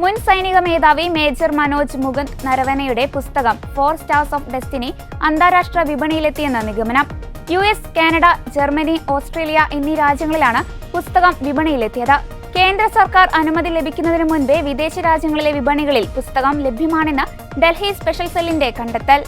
മുൻ സൈനിക മേധാവി മേജർ മനോജ് മുകുന്ദ് നരവനെയുടെ പുസ്തകം 4 സ്റ്റാർസ് ഓഫ് ഡെസ്റ്റിനി അന്താരാഷ്ട്ര വിപണിയിലെത്തിയെന്ന നിഗമനം. US, കാനഡ, ജർമ്മനി, ഓസ്ട്രേലിയ എന്നീ രാജ്യങ്ങളിലാണ് പുസ്തകം വിപണിയിലെത്തിയത്. കേന്ദ്ര സർക്കാർ അനുമതി ലഭിക്കുന്നതിന് മുൻപേ വിദേശ രാജ്യങ്ങളിലെ വിപണികളിൽ പുസ്തകം ലഭ്യമാണെന്ന് ഡൽഹി സ്പെഷ്യൽ സെല്ലിന്റെ കണ്ടെത്തൽ.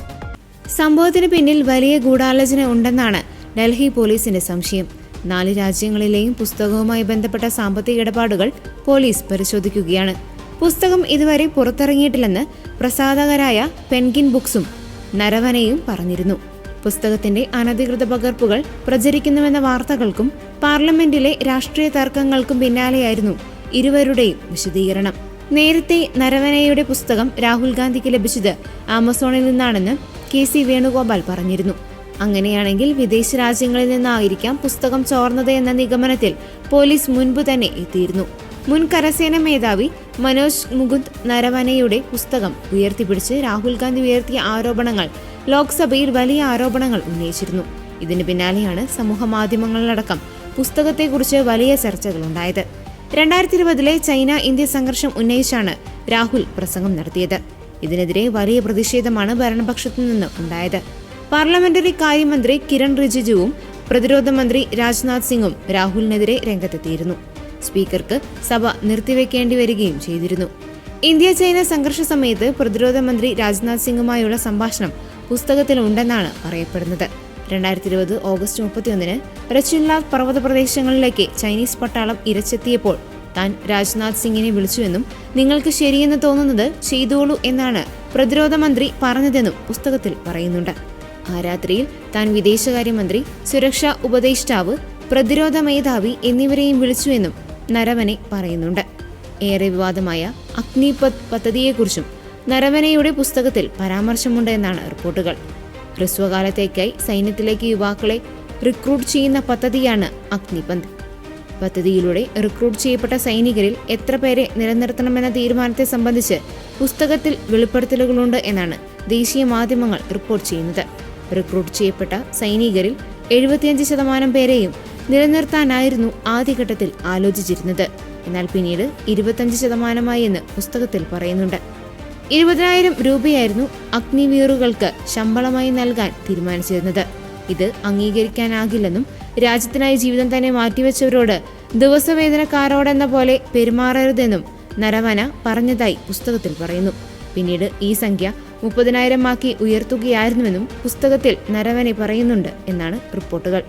സംഭവത്തിന് പിന്നിൽ വലിയ ഗൂഢാലോചന ഉണ്ടെന്നാണ് ഡൽഹി പോലീസിന്റെ സംശയം. 4 രാജ്യങ്ങളിലെയും പുസ്തകവുമായി ബന്ധപ്പെട്ട സാമ്പത്തിക ഇടപാടുകൾ പോലീസ് പരിശോധിക്കുകയാണ്. പുസ്തകം ഇതുവരെ പുറത്തിറങ്ങിയിട്ടില്ലെന്ന് പ്രസാധകരായ പെൻഗിൻ ബുക്സും നരവനെയും പറഞ്ഞിരുന്നു. പുസ്തകത്തിന്റെ അനധികൃത പകർപ്പുകൾ പ്രചരിക്കുന്നുവെന്ന വാർത്തകൾക്കും പാർലമെന്റിലെ രാഷ്ട്രീയ തർക്കങ്ങൾക്കും പിന്നാലെയായിരുന്നു ഇരുവരുടെയും വിശദീകരണം. നേരത്തെ നരവനെയുടെ പുസ്തകം രാഹുൽ ഗാന്ധിക്ക് ലഭിച്ചത് ആമസോണിൽ നിന്നാണെന്ന് KC വേണുഗോപാൽ പറഞ്ഞിരുന്നു. അങ്ങനെയാണെങ്കിൽ വിദേശ രാജ്യങ്ങളിൽ നിന്നായിരിക്കാം പുസ്തകം ചോർന്നത് എന്ന നിഗമനത്തിൽ പോലീസ് മുൻപ് തന്നെ എത്തിയിരുന്നു. മുൻ കരസേന മേധാവി മനോജ് മുകുന്ദ് നരവനെയുടെ പുസ്തകം ഉയർത്തിപ്പിടിച്ച് രാഹുൽ ഗാന്ധി ഉയർത്തിയ ആരോപണങ്ങൾ ലോക്സഭയിൽ വലിയ ആരോപണങ്ങൾ ഉന്നയിച്ചിരുന്നു. ഇതിന് പിന്നാലെയാണ് സമൂഹ മാധ്യമങ്ങളിലടക്കം പുസ്തകത്തെക്കുറിച്ച് വലിയ ചർച്ചകളുണ്ടായത്. 2020 ചൈന ഇന്ത്യ സംഘർഷം ഉന്നയിച്ചാണ് രാഹുൽ പ്രസംഗം നടത്തിയത്. ഇതിനെതിരെ വലിയ പ്രതിഷേധമാണ് ഭരണപക്ഷത്തു നിന്ന് ഉണ്ടായത്. പാർലമെന്ററി കാര്യമന്ത്രി കിരൺ റിജിജുവും പ്രതിരോധ മന്ത്രി രാജ്നാഥ് സിംഗും രാഹുലിനെതിരെ രംഗത്തെത്തിയിരുന്നു. സ്പീക്കർക്ക് സഭ നിർത്തിവെക്കേണ്ടി വരികയും ചെയ്തിരുന്നു. ഇന്ത്യ ചൈന സംഘർഷ സമയത്ത് പ്രതിരോധ മന്ത്രി രാജ്നാഥ് സിംഗുമായുള്ള സംഭാഷണം പുസ്തകത്തിലുണ്ടെന്നാണ് പറയപ്പെടുന്നത്. 2020 ഓഗസ്റ്റ് 31 റച്ചുൻലാഗ് പർവ്വത പ്രദേശങ്ങളിലേക്ക് ചൈനീസ് പട്ടാളം ഇരച്ചെത്തിയപ്പോൾ താൻ രാജ്നാഥ് സിംഗിനെ വിളിച്ചുവെന്നും നിങ്ങൾക്ക് ശരിയെന്ന് തോന്നുന്നത് ചെയ്തോളൂ എന്നാണ് പ്രതിരോധ മന്ത്രി പറഞ്ഞതെന്നും പുസ്തകത്തിൽ പറയുന്നുണ്ട്. ആ രാത്രിയിൽ താൻ വിദേശകാര്യമന്ത്രി, സുരക്ഷാ ഉപദേഷ്ടാവ്, പ്രതിരോധ മേധാവി എന്നിവരെയും വിളിച്ചുവെന്നും നരവനെ പറയുന്നുണ്ട്. ഏറെ വിവാദമായ അഗ്നിപഥ് പദ്ധതിയെക്കുറിച്ചും നരവനെയുടെ പുസ്തകത്തിൽ പരാമർശമുണ്ട് എന്നാണ് റിപ്പോർട്ടുകൾ. ഹ്രസ്വകാലത്തേക്കായി സൈന്യത്തിലേക്ക് യുവാക്കളെ റിക്രൂട്ട് ചെയ്യുന്ന പദ്ധതിയാണ് അഗ്നിപഥ്. പദ്ധതിയിലൂടെ റിക്രൂട്ട് ചെയ്യപ്പെട്ട സൈനികരിൽ എത്ര പേരെ നിലനിർത്തണമെന്ന തീരുമാനത്തെ സംബന്ധിച്ച് പുസ്തകത്തിൽ വെളിപ്പെടുത്തലുകളുണ്ട് എന്നാണ് ദേശീയ മാധ്യമങ്ങൾ റിപ്പോർട്ട് ചെയ്യുന്നത്. റിക്രൂട്ട് ചെയ്യപ്പെട്ട സൈനികരിൽ 75% പേരെയും നിലനിർത്താനായിരുന്നു ആദ്യഘട്ടത്തിൽ ആലോചിച്ചിരുന്നത്. എന്നാൽ പിന്നീട് 25% എന്ന് പുസ്തകത്തിൽ പറയുന്നുണ്ട്. 20,000 രൂപയായിരുന്നു അഗ്നിവീറുകൾക്ക് ശമ്പളമായി നൽകാൻ തീരുമാനിച്ചിരുന്നത്. ഇത് അംഗീകരിക്കാനാകില്ലെന്നും രാജ്യത്തിനായി ജീവിതം തന്നെ മാറ്റിവെച്ചവരോട് ദിവസവേതനക്കാരോടെന്ന പോലെ പെരുമാറരുതെന്നും നരവന പറഞ്ഞതായി പുസ്തകത്തിൽ പറയുന്നു. പിന്നീട് ഈ സംഖ്യ 30,000 ആക്കി ഉയർത്തുകയായിരുന്നുവെന്നും പുസ്തകത്തിൽ നരവനെ പറയുന്നുണ്ട് എന്നാണ് റിപ്പോർട്ടുകൾ.